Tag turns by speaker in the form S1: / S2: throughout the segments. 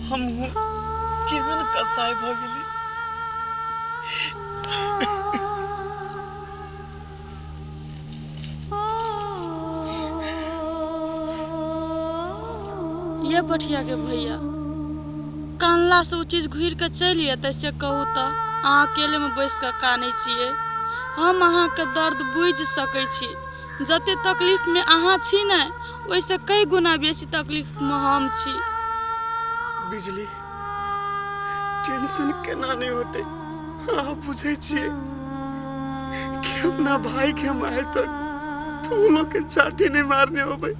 S1: हम केहन कसाय भ गेली।
S2: ये पठिया के भैया कानला से उ चीज घूर के चलिए तैसे कहू तो अहाँ अकेले में बैस के कानै छियै। हम अहाँ के दर्द बुझ सकै छी। जते तकलीफ में अहाँ छी ने वैसे कई गुना बेसी तकलीफ में हम छी।
S1: बिजली टेंशन केना नहीं होते। आप बुझे छिए कि अपना भाई के मारे तक फूलों के चाटी नहीं मारने हो भाई,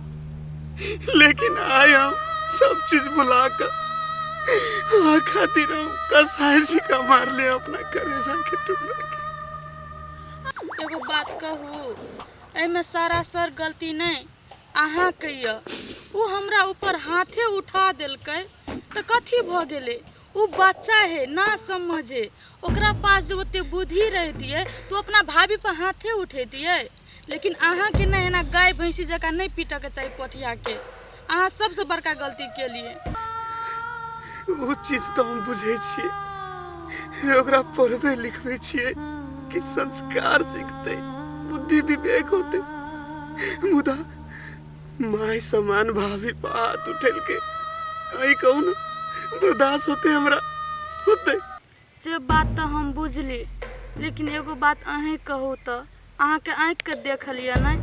S1: लेकिन आए हम सब चीज भुला कर खातिर हम कसाई जी का मार ले अपना कलेजा के टुकड़ा के।
S2: एगो बात कहू, एमे सरासर गलती नहीं अहाँ के य। उ हमरा ऊपर हाथे उठा देलकै तो कथी भ गेलै? उ बच्चा है ना समझे। ओकरा पास जो ओते बुद्धि रहती तो अपना भाभी पर हाथे उठेतिए। लेकिन अहाँ के ना एना गाय भैंसी जका नहीं पीटा के चाहिए पठिया के। अहाँ सबसे बड़का गलती के लिए
S1: वो चीज तो हम बुझे छिए, ओकरा पढ़बे लिखबे छिए कि संस्कार सीखते, बुद्धि विवेक होते। मुदा माय समान भाभी पर हाथ उठेल के आई कहू ना बर्दाश्त होते हमरा होते।
S2: से बात तो हम बुझली, लेकिन एगो बात अहीं कहू तो अहाँ के आँख के देख लिया नहीं।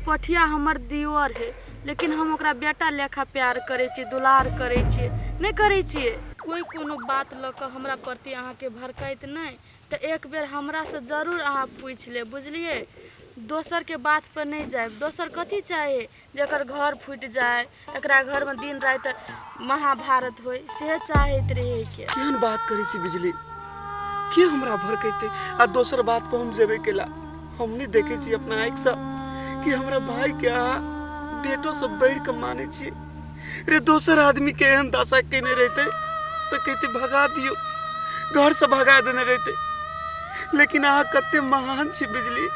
S2: पठिया हमर दियोर है, लेकिन हम ओकरा बेटा लेखा प्यार करे छी, दुलार करे छी नहीं करे छिए। कोई कोनो बात ल के हमरा प्रति अहाँ के भड़काइत नहीं तो एक बेर हमरा से जरूर अहाँ पूछ ले, बुझलिए? दोसर के बात पर नहीं जाए। दोसर कथी चाहे जेकर घर फूट जाए, एकरा घर में दिन रात महाभारत होए, से चाहत रहे के।
S1: केहन बात करे छी बिजली? के हमरा भड़कैते आ दोसर बात पर हम जेबे केला? हमनी देखे छी अपना आँख से कि हमरा भाई के बेटो सब बैठ के माने छी। रे दोसर आदमी के एहन दशा केने रहते तो कहते भगा दियो, घर से भगा देने रहते। लेकिन अहाँ कते महान छी बिजली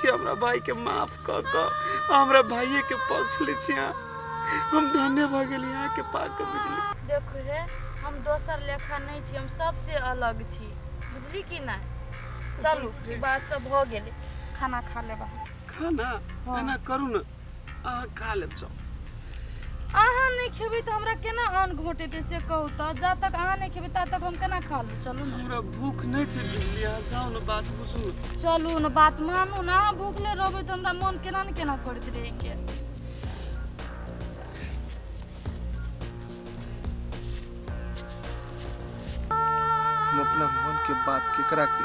S1: कि हमरा भाई के माफ क हमरा भाइये के पक्ष ले छी। हम धन्य भ गेली यहाँ के पाक बिजली।
S2: देखो हे, हम दोसर लेखा नहीं छी, हम सबसे अलग छी, बुझली कि नहीं? चलू बात सब हो गेले, खाना खा लेबा।
S1: खाना एना करू ना, अहाँ खा लेब जाओ।
S2: अहाँ नहीं खेबी तो हमरा केना अन्न घोटेते से कहू तो? जब तक अहाँ नहीं खेबी तब तक हम केना खा लू? चलू ना।
S1: हमरा भूख नहीं छै बिजली, आ जाओ ना बात बुझू।
S2: चलू ना बात मानू ना। भूखले रहबे तो हमरा मन केना न केना करत रहे के।
S3: हम अपना मन के बात केकरा के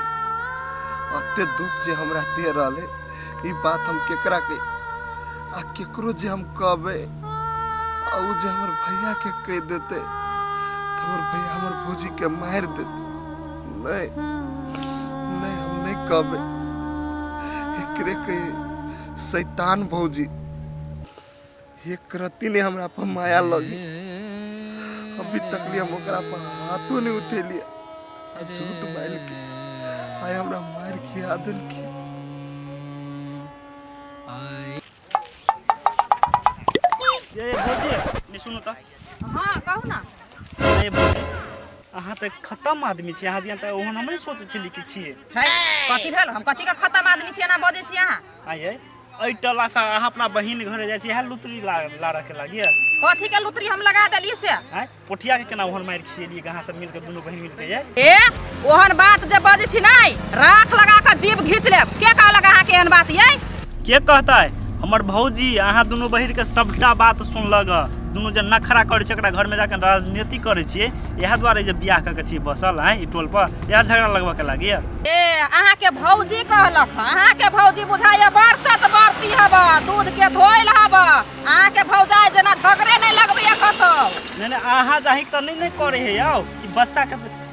S3: अते दुख जे हमरा दे रहले, ई बात हम केकरा के आ केकरो जे हम कहबे आ उ जे हमर भैया के कह देते तो हमर भैया हमर भौजी के मार देते। नहीं नहीं, हम नहीं कहबे। एकरे के शैतान भौजी एक रत्ती ने हमरा पर माया लगी। अभी तक हम ओकरा पर हाथों नहीं उठेलिए। झूठ बैल के आय हमरा मार खिया दिल की।
S4: ये भौजी नहीं सुनो तो।
S5: हाँ कहू ना।
S4: ये भौजी अहाँ तो खत्म आदमी छी। अहाँ दिया तो ओहन हम नहीं सोचे छली कि छिए।
S5: है कथी भेल? हम कथी का खत्म आदमी छी ना बजे छी अहाँ?
S4: आये एई टला सा अहाँ अपना बहिन घरे जाय छी, है लुतरी लाड़ा के लागिए।
S5: कथी के लुतरी हम लगा देलिए से?
S4: है पोठिया के केना ओहन मार खिएलिए कहाँ सब मिल के दोनों बहिन मिल के ये।
S5: ए ओहन बात जे बजे छी नहीं, राख लगा के जीभ घींच लेब। के कहलक अहाँ के एहन बात ये?
S4: के कहता है? हमर भौजी अहाँ दोनों बहिन के सबटा बात सुनलक। दोनों जे नखरा करे छै एकरा घर में जाके राजनीति करे छिए, यह द्वारे जे बियाह क के छी बसल है ई टोल पर, यह झगड़ा लगवा के लागी।
S5: ए अहाँ के भौजी कहलक, अहाँ के भौजी बुझाइए बरसत बरती हब, दूध के धोइल हब। अहाँ के भौजाई जना झगड़े नहीं लगबे कतो।
S4: नहीं नहीं, अहाँ जाहि त नहीं करे है याओ कि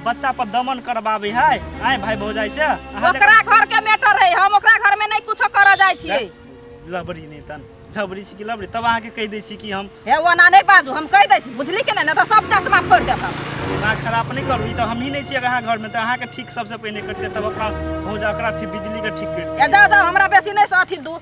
S4: बच्चा पर दमन करबाबे है आए भाई भौजाई से।
S5: ओकरा घर के मैटर है, हम ओकरा घर में नहीं कुछो कर जाय छी।
S4: लबरी नहीं तन झबरी छी कि लबरी, तब अहाँ के कह दै छी कि हम
S5: हे ओना नहीं बाजू, हम कह दै छी, बुझली के नहीं? तो सब चश्मा फोड़ देब हम।
S4: ना खराब नहीं करू, ई तो हम ही नहीं छी अहाँ घर में, तो अहाँ के ठीक सबसे पहले करते तब अपना भौजा ओकरा ठीक बिजली के ठीक करते।
S5: ए जाओ जाओ, हमरा बेसी नहीं साथी दू।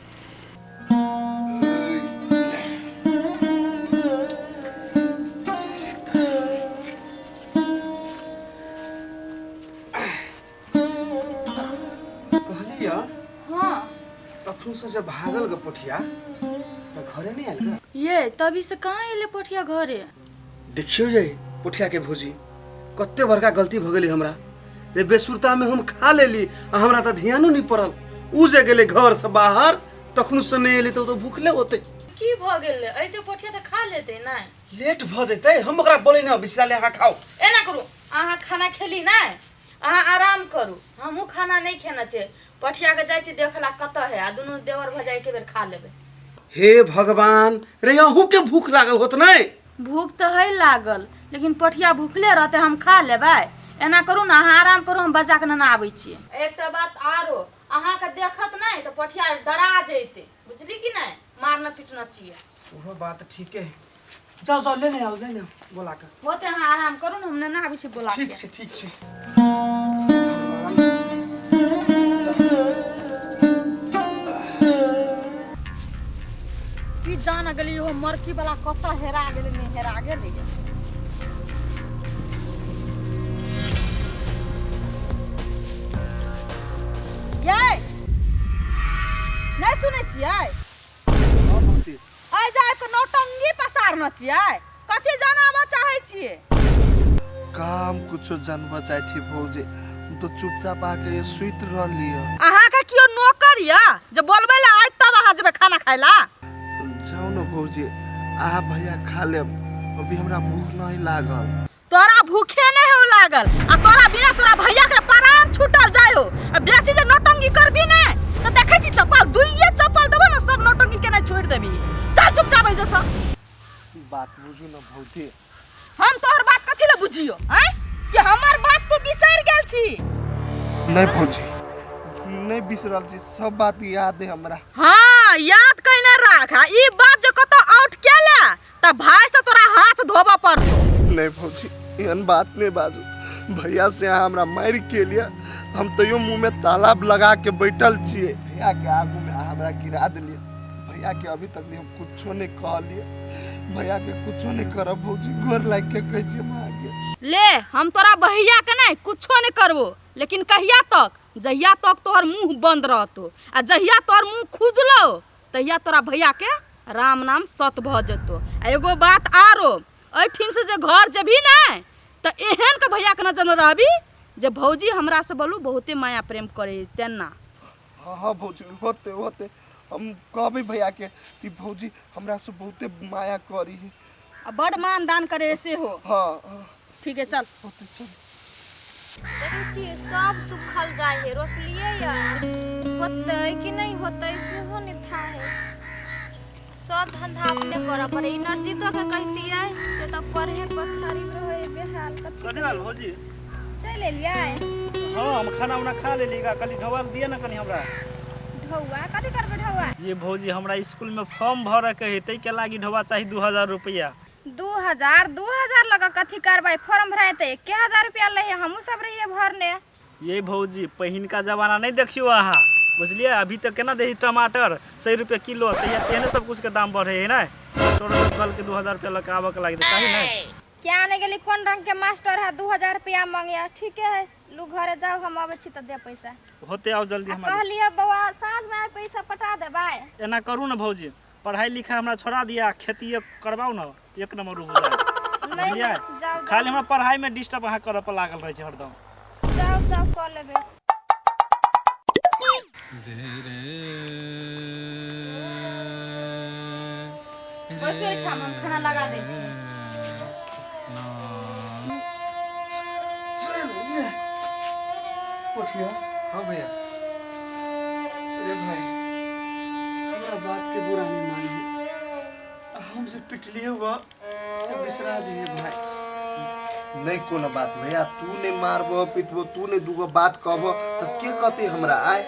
S1: तखन से जब भागल ग पोठिया तो घरे नहीं आयल ग।
S2: ये तभी से कहाँ एले पोठिया घरे?
S1: देखियो ये पोठिया के भौजी कत्ते बड़का गलती भ गेली हमरा रे। बेसुरता में हम खा लेली आ हमरा त ध्यानो नहीं पड़ल। उ जे गेले घर से बाहर तखन से नहीं एली तो भूखले होते।
S2: की भ गेले? ऐते पोठिया त खा लेते ना।
S1: लेट भ जैते हम ओकरा बोले ना बिचला ले खाओ।
S2: एना करू अहाँ खाना खेली ना, अहाँ आराम करू, हमहू खाना नहीं खेना छे। पठिया के जाय छी देखला कत है आ दुनु देवर भजाई के बेर खा लेबे।
S1: हे भगवान रे अहू के भूख लागल होत नहीं?
S2: भूख तो है लागल लेकिन पठिया भूखले रहते हम खा लेबै। एना करू ना अहाँ आराम करू, हम बजा के ना आबै छी। एकटा बात आरो अहाँ के देखत नहीं तो पठिया डरा जैते, बुझली कि नहीं? मारना पीटना चाहिए।
S1: वो बात ठीक है। जाओ जाओ लेने आओ बोला के।
S2: होते अहाँ आराम करू ना, हमने ना आबै छी बोला के।
S1: ठीक छै ठीक छै।
S2: की जान गेली हो मरकी वाला कत हेरा गेले नहीं हेरा गेले। ये नहीं सुने छियै?
S1: हां भौजी
S2: आइ जाय के नौटंगी पसारना छियै। कथि जानबा चाहै छियै?
S3: काम कुछो जानबा चाहे छी भौजी। तो चुपचाप आके ये सुइत रहली है।
S2: अहाँ के कियो नौकर या जे बोलबै ला आइ तब अहाँ जेबै खाना खाय ला?
S3: जाओ न भौजी, आ भैया खा ले, अभी हमरा भूख नहीं लागल।
S2: तोरा भूखे नहीं हो लागल आ तोरा बिना तोरा भैया के प्राण छूटल जाय हो। बेसी जे नौटंगी करबी ने तो देखै छी चप्पल दुइये चप्पल देबो न सब नौटंगी के नहीं छोड़ देबी। चल चुपचाप ऐ जैसा।
S3: बात बुझू न भौजी।
S2: हम तोहर बात कथि ले बुझियो हैं कि हमर बात तू बिसर गेल छी?
S3: नहीं भौजी, नहीं बिसरल छी, सब बात याद है हमरा।
S2: हाँ याद कइने राख। ई बात जे कतो आउट केला त भाई से तोरा हाथ धोबा पड़तो।
S3: नहीं भौजी एहन बात नहीं बाजू। भैया से हमरा मार के लिया, हम तो यो मुंह में तालाब लगा के बैठल छिए। भैया के आगू में हमरा गिरा दिलिए। भैया के अभी तक हम कुछो नहीं कहलिए। भैया के कुछो नहीं करब भौजी, गोर लाग के कह छी हम आगे।
S2: ले हम तोरा भैया के नहीं कुछो नहीं करबो, लेकिन कहिया तक? जहिया तक तोहर मुंह बंद रहतो आ जहिया तोहर मुंह खुजलो तहिया तोरा भैया के राम नाम सत भ जतो। एगो बात आरो, ऐठिन से जे घर जेबी ना त एहन के भैया के नजर में रहबी जे भौजी हमरा से बोलू बहुते माया प्रेम करे तेना।
S3: हाँ हाँ भौजी होते होते हम कहबे भैया के कि भौजी हमरा से बहुते माया करी है।
S2: आ बड़ मान दान करे ऐसे हो।
S3: हाँ हाँ
S2: ठीक है चल।
S3: होते चल।
S6: देखै छियै सब सुखल जाय है, रोपलिए या होतै कि नहीं होतै सेहो नहीं था है। सब धंधा अपने करऽ पड़े। एनर्जी तो के कहतियै से त पढ़े पछाड़ी में रहे बेहाल कथि
S4: कथि हाल भौजी?
S6: चल एलियै।
S4: हाँ हम खाना उना खा लेलीगा, कली ढवा दिए ना कनी हमरा।
S6: ढौआ कथि करबै ढौआ?
S4: ये भौजी हमरा स्कूल में फॉर्म भरे के हेतै के लागी ढवा चाहिए 2000 रुपया।
S6: 2000 लगा कथि करबै? फॉर्म भराइते 1000 रुपया ले हमहू सब रहिए भरने।
S4: ये भौजी पहिन का जमाना नहीं देखियो अहाँ, बुझलिए? अभी तक केना दे टमाटर 100 रुपया किलो, तेहने सब कुछ के दाम बढ़े है ना। मास्टर सब कल के 2000 रुपया लगा आवे के लागी चाहिए ना।
S6: क्या नहीं गेली कोन रंग के मास्टर है 2000 रुपया मांगिया? ठीक है लू घरे जाओ, हम आबै छी त दे पैसा।
S4: होते आओ जल्दी हमारे।
S6: कहलिए बउआ साँझ में पैसा पटा देबै।
S4: एना करू ना भौजी, पढ़ाई लिखाई हमरा छोड़ा दिया, खेती करवाओ ना, एक नंबर हो जाए। बुझलिए?
S6: जाओ
S4: खाली हमरा पढ़ाई में डिस्टर्ब अहाँ करे पर लागल रहे छै हरदम।
S6: जाओ जाओ कर लेबै।
S2: वैसे हम खाना लगा दै छी।
S1: चल ये पोठिया।
S3: हाँ भैया।
S1: अरे भाई हमरा बात के बुरा नहीं मानी, हमसे पिटलिए हुआ से बिसरा जी भाई।
S3: नहीं कोनो बात भैया, तू ने मारबो पिटबो, तू ने दूगो बात कहबो तो के कहते हमरा आए।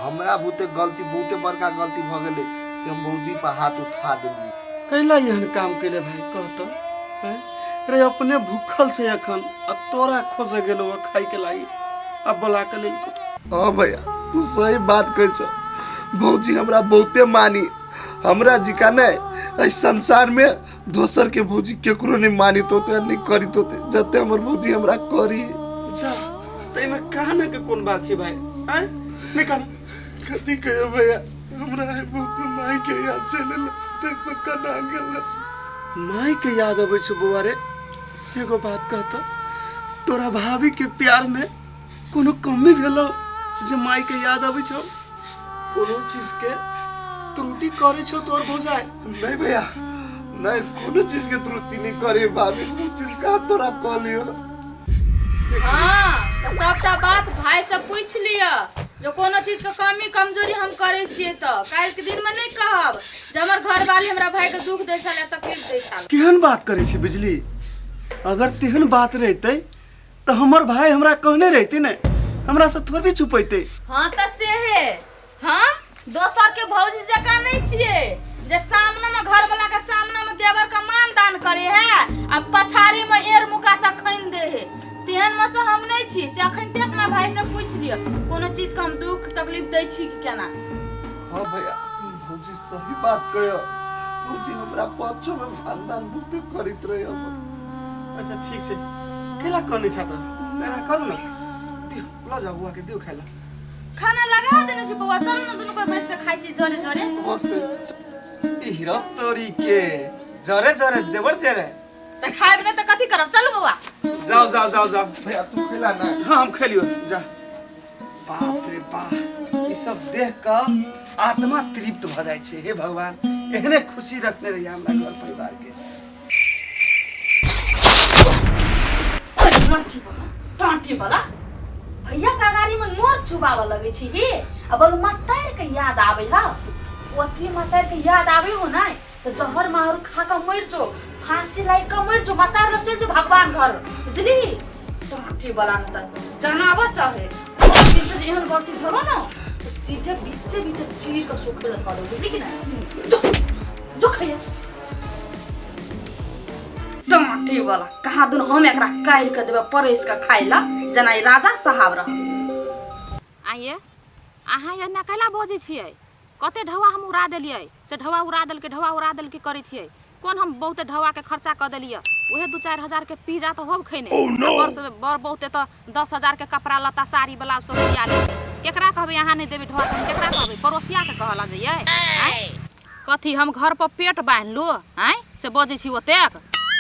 S3: हमरा बहुते गलती, बहुते बड़का गलती भ गेले से हम भौजी पर हाथ उठा देली।
S1: कैला यहन काम केले भाई कहतो हैं? रे अपने भूखल छे अखन आ तोरा खोजे गेलो खाई के लागी अब बोला के लेल को।
S3: हाँ भैया तू सही बात कह छ। भौजी हमरा बहुते मानी, हमरा जिका नहीं इस संसार में दोसर के भौजी केकरो नहीं मानी तो नहीं करी तो जते हमर भौजी हमरा करी।
S1: जा तई में कहना के कोन बात छे भाई हैं? निकल
S3: कथी कहे भैया, हमरा बहुत माई के याद चले देख कना गेल
S1: माई के याद अबै छौ बौआ रे। एगो बात कहता, तोरा भाभी के प्यार में कोनो कमी भेलो जे माई के याद अबै छौ? कोनो चीज के त्रुटि करे छौ तोर भौजाई?
S3: नहीं भैया, नहीं कोनो चीज के त्रुटि नहीं करे भाभी। वो चीज का तोरा कह लियो।
S5: हाँ तो सबटा बात भाई से पूछ लिया। जो कोनो चीज के कमी कमजोरी हम करे छिए तो काल के दिन में नहीं कहब जे हमर घर वाले हमरा भाई के दुख दे छले, तकलीफ दे छले।
S1: केहन बात करे छी बिजली? अगर तेहन बात रहते तो हमर भाई हमरा कहने रहते ने, हमरा से थोड़ी छुपैते।
S5: हाँ तो से है, हम दोसर के भौजी जका नहीं छिए जे सामने में घर वाला के सामने में देवर का मान दान करे है अब पछाड़ी में एर मुका से खैन दे है। तेहन में से हम नहीं छी से अखन ते अपना भाई से पूछ लियो कोनो चीज के हम दुख तकलीफ दे छी कि केना।
S3: हाँ भैया, भौजी सही बात कहो। भौजी हमरा पाछो में खानदान बुद्धि करित रहे हम।
S1: अच्छा ठीक छे, केला कहने छाता तेरा करू ना, दियो ल जा बुआ के दियो खाइला।
S5: खाना लगा देने छी बउआ, चल न दुनु को बैठ के खाइ छी जरे जरे।
S1: ई हीरो तोरी के जरे जरे देवर जरे
S5: त खाइब न त कथि करब, चल बउआ।
S1: जाओ जाओ जाओ जाओ।
S3: भैया तू खिला ना।
S1: हाँ हम खेलियो जा। बाप रे बाप, ई सब देख के आत्मा तृप्त भ जाय छे। हे भगवान, एहने खुशी रखने रहिए हमरा घर परिवार के।
S5: टांटी वाला भैया का गाड़ी में नोर चुबाव लगे छी हे। अब बोल मतार के याद आवे हा, ओथी मतार के याद आवे हो ना तो जहर मार खा के मर जो, फांसी लाई के मर जो, मतार ल चल जो भगवान घर, बुझली? टांटी वाला न त जनाब चाहे और से एहन गलती करो ना तो सीधे बीचे बीचे चीर के सुखेड़ कर दो, बुझली कि ना? जो जो खइया टांटी वाला कहाँ दुन हम एकरा काढ़ के देबे परस के खाइ ला जना ई राजा साहब रह। आइए अहाँ ये नकला बजे छियै, कते ढवा हम उड़ा देलियै, से ढवा उड़ा देल के करे छियै। कोन हम बहुते ढवा के खर्चा कर देलियै, उहे 2-4 हजार के पिज्जा तो होब खैने। बर से बर बहुते तो 10 हजार के कपड़ा लत्ता साड़ी ब्लाउज सब सिया ले। केकरा कहबे अहाँ नहीं देबे ढवा, हम केकरा कहबे? पड़ोसिया के कहला जइयै। कथी हम घर पर पेट बांध लो आय से बजे छी ओतेक?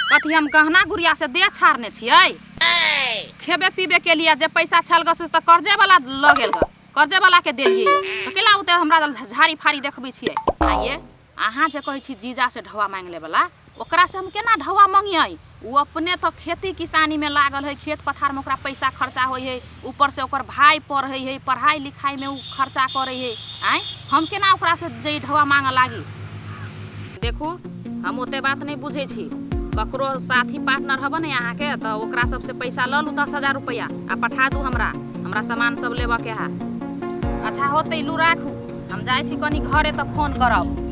S5: कथी हम गहना गुड़िया से दे छाड़ने छियै? खेबे पीबे के लिए जे पैसा छल गस त कर्जे वाला ल गेल ग, कर्जे वाला के देलिए त केला उते हमरा झाड़ी फाड़ी देखबै छियै। आइए अहाँ जे कहै छी जीजा से ढवा मांग ले वाला, ओकरा से हम केना ढवा मांगियै? वो अपने तो खेती किसानी में लागल है, खेत पथार में ओकरा पैसा खर्चा होय है, ऊपर से ओकर भाई पढ़ै है, पढ़ाई लिखाई में उ खर्चा करे है। आय हम केना ओकरा से जे ढवा मांग लागी? देखू हम ओते बात नहीं बुझे छी। ककरो साथी पार्टनर हब ने अहाँ के तो ओकरा सबसे पैसा ल लू 10,000 रुपया आ पठा दू हमरा सामान सब लेबा के है। अच्छा होते लू राखू, हम जाय छी कनी घरे तो फोन करब।